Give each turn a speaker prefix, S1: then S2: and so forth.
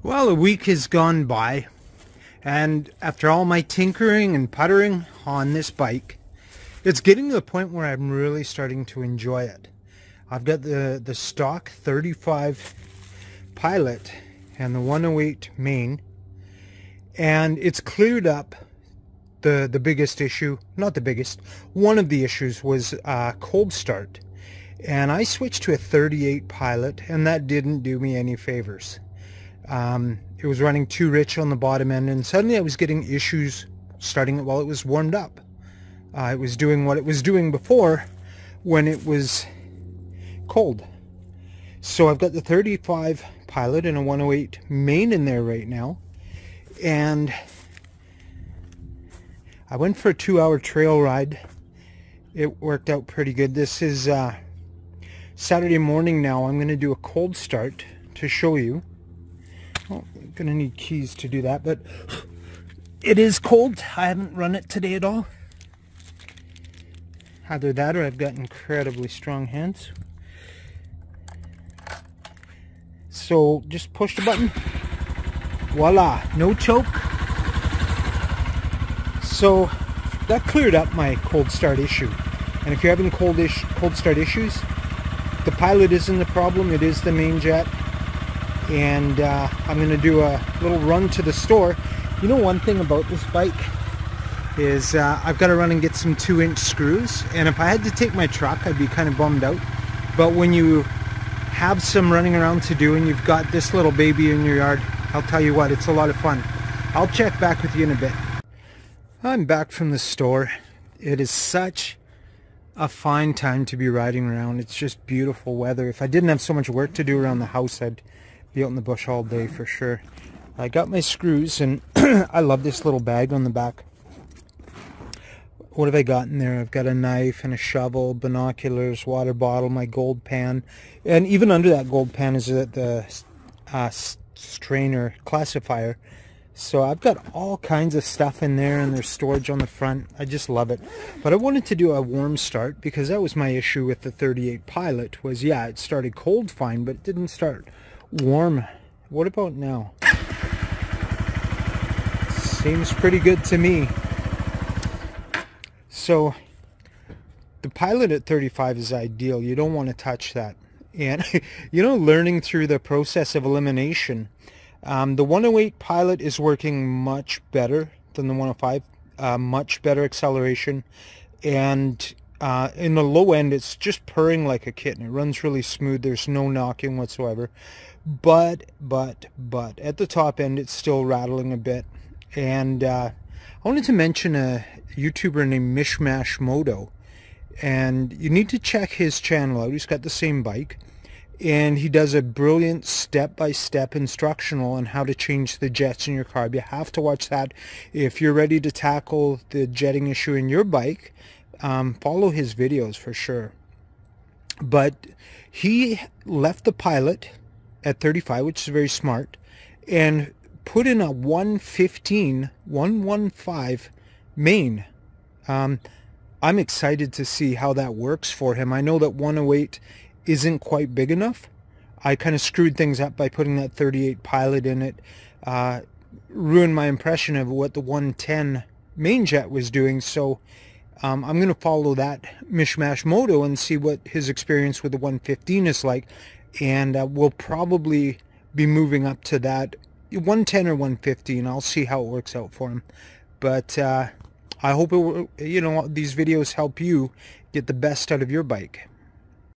S1: Well, a week has gone by, and after all my tinkering and puttering on this bike, it's getting to the point where I'm really starting to enjoy it. I've got the stock 35 Pilot and the 108 main, and it's cleared up the biggest issue. Not the biggest, one of the issues was cold start, and I switched to a 38 Pilot, and that didn't do me any favors. It was running too rich on the bottom end, and suddenly I was getting issues starting it while it was warmed up. It was doing what it was doing before when it was cold. So I've got the 35 Pilot and a 108 main in there right now, and I went for a 2-hour trail ride. It worked out pretty good. This is Saturday morning now. I'm going to do a cold start to show you. Oh, I'm gonna need keys to do that, but it is cold. I haven't run it today at all. Either that or I've got incredibly strong hands. So just push the button. Voila, no choke. So that cleared up my cold start issue. And if you're having cold start issues, the Pilot isn't the problem, it is the main jet. And I'm going to do a little run to the store. You know, one thing about this bike is I've got to run and get some 2-inch screws, and if I had to take my truck I'd be kind of bummed out. But when you have some running around to do and you've got this little baby in your yard, I'll tell you what, it's a lot of fun. I'll check back with you in a bit. I'm back from the store. It is such a fine time to be riding around. It's just beautiful weather. If I didn't have so much work to do around the house, I'd be out in the bush all day for sure. I got my screws, and I love this little bag on the back. What have I got in there? I've got a knife and a shovel, binoculars, water bottle, my gold pan, and even under that gold pan is the strainer classifier. So I've got all kinds of stuff in there, and there's storage on the front. I just love it. But I wanted to do a warm start because that was my issue with the 38 Pilot was, yeah, it started cold fine, but it didn't start warm. What about now? Seems pretty good to me. So the Pilot at 35 is ideal. You don't want to touch that. And you know, learning through the process of elimination, the 108 Pilot is working much better than the 105. Much better acceleration, and in the low end it's just purring like a kitten. It runs really smooth. There's no knocking whatsoever. But at the top end it's still rattling a bit. And I wanted to mention a YouTuber named Mishmash Moto, and you need to check his channel out. He's got the same bike, and he does a brilliant step-by-step instructional on how to change the jets in your carb. You have to watch that if you're ready to tackle the jetting issue in your bike. Follow his videos for sure. But he left the Pilot at 35, which is very smart, and put in a 115 main. I'm excited to see how that works for him. I know that 108 isn't quite big enough. I kind of screwed things up by putting that 38 Pilot in it. Ruined my impression of what the 110 main jet was doing. So I'm going to follow that Mishmash Moto and see what his experience with the 115 is like. And we'll probably be moving up to that 110 or 115. I'll see how it works out for him. But I hope these videos help you get the best out of your bike.